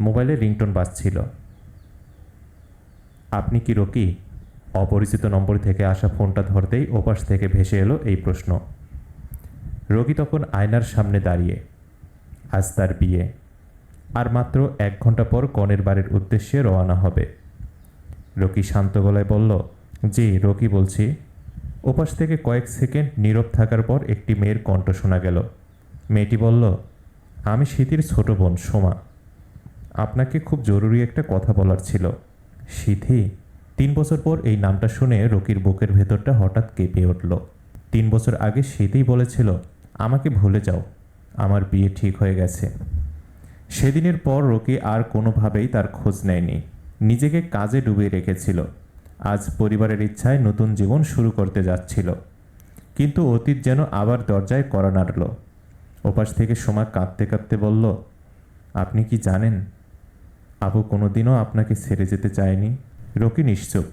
মোবাইলে রিংটোন বাজছিল। আপনি কি রকি? অপরিচিত নম্বর থেকে আসা ফোনটা ধরতেই ওপাশ থেকে ভেসে এলো এই প্রশ্ন। রকি তখন আয়নার সামনে দাঁড়িয়ে। আজ তার বিয়ে, আর মাত্র 1 ঘন্টা পর কনের বাড়ির উদ্দেশ্যে রওনা হবে। রকি শান্ত গলায় বলল, জি রকি বলছি। ওপাশ থেকে কয়েক সেকেন্ড নীরব থাকার পর একটি মেয়ের কণ্ঠ শোনা গেল। মেয়েটি বলল, আমি স্মৃতির ছোট বোন সোমা। আপনাকে খুব জরুরি একটা কথা বলার ছিল। সিথি? 3 বছর পর এই নামটা শুনে রকির বুকের ভেতরটা হঠাৎ কেঁপে উঠল। 3 বছর আগে সিথিই বলেছিল, আমাকে ভুলে যাও, আমার বিয়ে ঠিক হয়ে গেছে। সেদিনের পর রকি আর কোনোভাবেই তার খোঁজ নেয়নি, নিজেকে কাজে ডুবিয়ে রেখেছিল। আজ পরিবারের ইচ্ছায় নতুন জীবন শুরু করতে যাচ্ছিল, কিন্তু অতীত যেন আবার দরজায় কড়া নাড়ল। ওপাশ থেকে সোমা কাঁদতে কাঁদতে বলল, আপনি কি জানেন আপু কোনোদিনও আপনাকে ছেড়ে যেতে চায়নি। রকি নিশ্চুপ,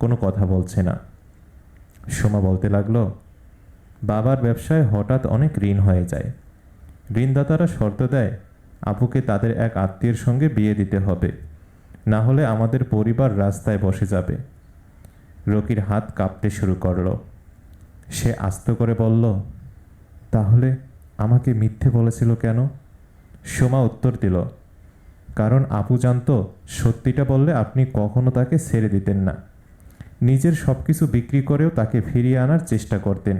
কোনো কথা বলছে না। সোমা বলতে লাগলো, বাবার ব্যবসায় হঠাৎ অনেক ঋণ হয়ে যায়। ঋণদাতারা শর্ত দেয় আপুকে তাদের এক আত্মীয়ের সঙ্গে বিয়ে দিতে হবে, না হলে আমাদের পরিবার রাস্তায় বসে যাবে। রকির হাত কাঁপতে শুরু করলো। সে আস্ত করে বলল, তাহলে আমাকে মিথ্যে বলেছিল কেন? সোমা উত্তর দিল, কারণ আপু জানতো সত্যিটা বললে আপনি কখনো তাকে ছেড়ে দিতেন না। নিজের সব কিছু বিক্রি করেও তাকে ফিরিয়ে আনার চেষ্টা করতেন।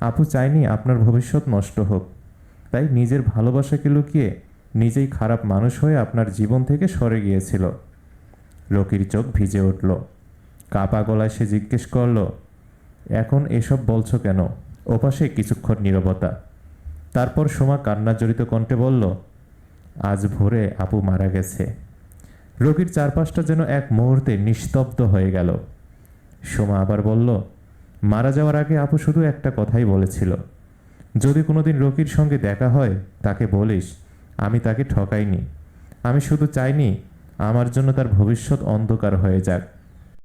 আপু চায়নি আপনার ভবিষ্যৎ নষ্ট হোক, তাই নিজের ভালোবাসাকে লুকিয়ে নিজেই খারাপ মানুষ হয়ে আপনার জীবন থেকে সরে গিয়েছিল। রকির চোখ ভিজে উঠল। কাপা গলায় সে জিজ্ঞেস করল, এখন এসব বলছো কেন? ওপাশে কিছুক্ষণ নীরবতা। তারপর সোমা কান্নাজড়িত কণ্ঠে বলল, আজ ভোরে আপু মারা গেছে। রকির চারপাশটা যেন এক মুহূর্তে নিস্তব্ধ হয়ে গেল। সোমা আবার বলল, মারা যাওয়ার আগে আপু শুধু একটা কথাই বলেছিল, যদি কোনোদিন রকির সঙ্গে দেখা হয় তাকে বলিস আমি তাকে ঠকাইনি, আমি শুধু চাইনি আমার জন্য তার ভবিষ্যৎ অন্ধকার হয়ে যাক।